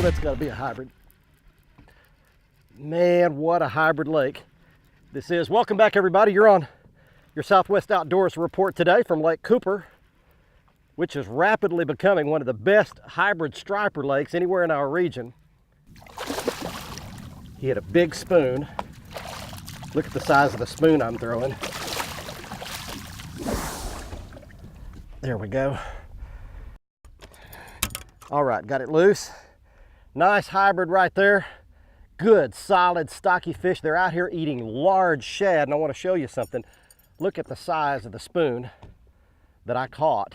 that's got to be a hybrid. Man, what a hybrid lake this is. Welcome back, everybody. You're on your Southwest Outdoors report today from Lake Cooper, which is rapidly becoming one of the best hybrid striper lakes anywhere in our region. He had a big spoon. Look at the size of the spoon I'm throwing. There we go. All right, got it loose. Nice hybrid right there. Good, solid, stocky fish. They're out here eating large shad, and I want to show you something. Look at the size of the spoon that I caught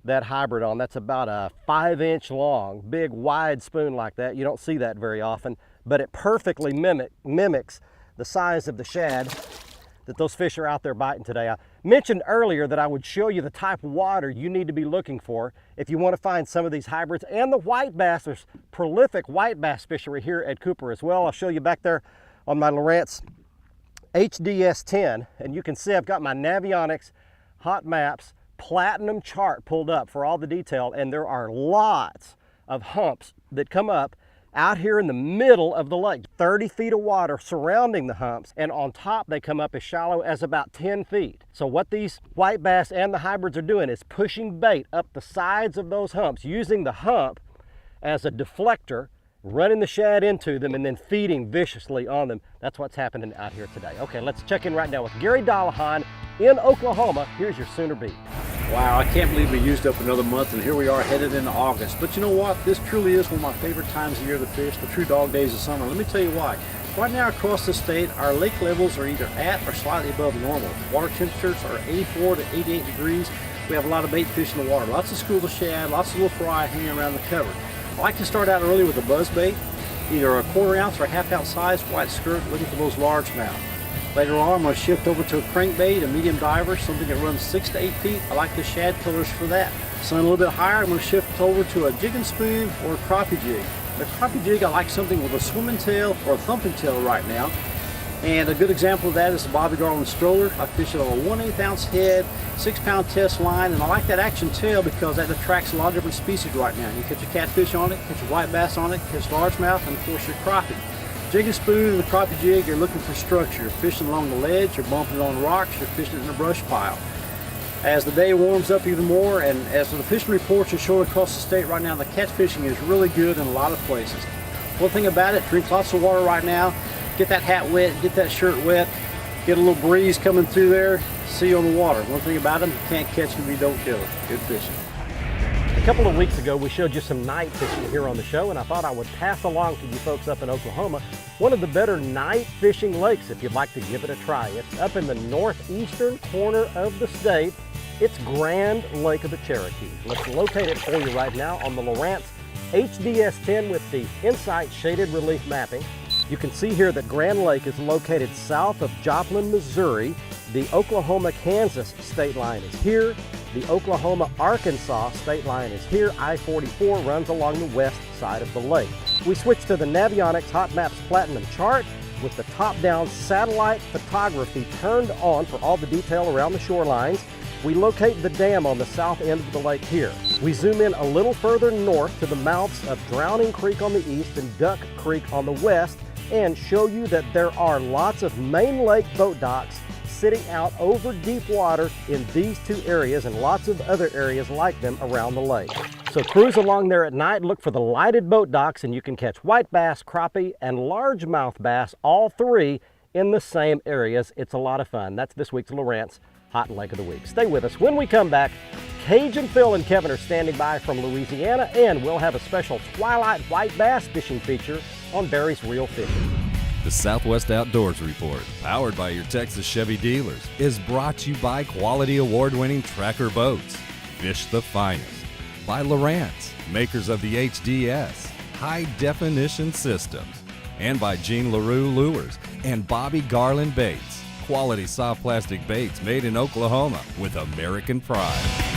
that hybrid on. That's about a 5-inch long, big, wide spoon like that. You don't see that very often, but it perfectly mimics the size of the shad that those fish are out there biting today. I mentioned earlier that I would show you the type of water you need to be looking for if you want to find some of these hybrids. And the white bass, there's prolific white bass fishery here at Cooper as well. I'll show you back there on my Lowrance HDS 10, and you can see I've got my Navionics Hot Maps Platinum chart pulled up for all the detail, and there are lots of humps that come up out here in the middle of the lake. 30 feet of water surrounding the humps, and on top they come up as shallow as about 10 feet. So what these white bass and the hybrids are doing is pushing bait up the sides of those humps, using the hump as a deflector, running the shad into them and then feeding viciously on them. That's what's happening out here today. Okay, let's check in right now with Gary Dollahan in Oklahoma. Here's your Sooner Beat. Wow, I can't believe we used up another month, and here we are headed into August. But you know what? This truly is one of my favorite times of year to fish, the true dog days of summer. Let me tell you why. Right now across the state, our lake levels are either at or slightly above normal. Water temperatures are 84 to 88 degrees. We have a lot of bait fish in the water, lots of schools of shad, lots of little fry hanging around the cover. I like to start out early with a buzz bait, either a 1/4 ounce or a 1/2 ounce size white skirt, looking for those largemouth. Later on, I'm going to shift over to a crankbait, a medium diver, something that runs 6 to 8 feet. I like the shad colors for that. Sun a little bit higher, I'm going to shift over to a jig and spoon or a crappie jig. The crappie jig, I like something with a swimming tail or a thumping tail right now. And a good example of that is the Bobby Garland stroller. I fish it on a 1/8 ounce head, 6-pound test line, and I like that action tail because that attracts a lot of different species right now. You catch a catfish on it, catch a white bass on it, catch largemouth, and of course your crappie. Jig and spoon and the crappie jig, you're looking for structure. You're fishing along the ledge, you're bumping it on rocks, you're fishing it in a brush pile. As the day warms up even more, and as the fishing reports are showing across the state right now, the catfishing is really good in a lot of places. One thing about it, drink lots of water right now, get that hat wet, get that shirt wet, get a little breeze coming through there, see you on the water. One thing about them, you can't catch them if you don't kill them. Good fishing. A couple of weeks ago, we showed you some night fishing here on the show, and I thought I would pass along to you folks up in Oklahoma one of the better night fishing lakes if you'd like to give it a try. It's up in the northeastern corner of the state. It's Grand Lake of the Cherokees. Let's locate it for you right now on the Lowrance HDS 10 with the Insight shaded relief mapping. You can see here that Grand Lake is located south of Joplin, Missouri. The Oklahoma-Kansas state line is here. The Oklahoma-Arkansas state line is here. I-44 runs along the west side of the lake. We switch to the Navionics Hot Maps Platinum chart with the top-down satellite photography turned on for all the detail around the shorelines. We locate the dam on the south end of the lake here. We zoom in a little further north to the mouths of Drowning Creek on the east and Duck Creek on the west, and show you that there are lots of main lake boat docks sitting out over deep water in these two areas and lots of other areas like them around the lake. So cruise along there at night, look for the lighted boat docks, and you can catch white bass, crappie, and largemouth bass, all three in the same areas. It's a lot of fun. That's this week's Lowrance Hot Lake of the Week. Stay with us. When we come back, Cajun Phil and Kevin are standing by from Louisiana, and we'll have a special twilight white bass fishing feature on Barry's Real Fishing. The Southwest Outdoors Report, powered by your Texas Chevy dealers, is brought to you by quality award-winning Tracker boats, Fish the Finest, by Lowrance, makers of the HDS, High Definition Systems, and by Jean LaRue Lures and Bobby Garland Baits, quality soft plastic baits made in Oklahoma with American pride.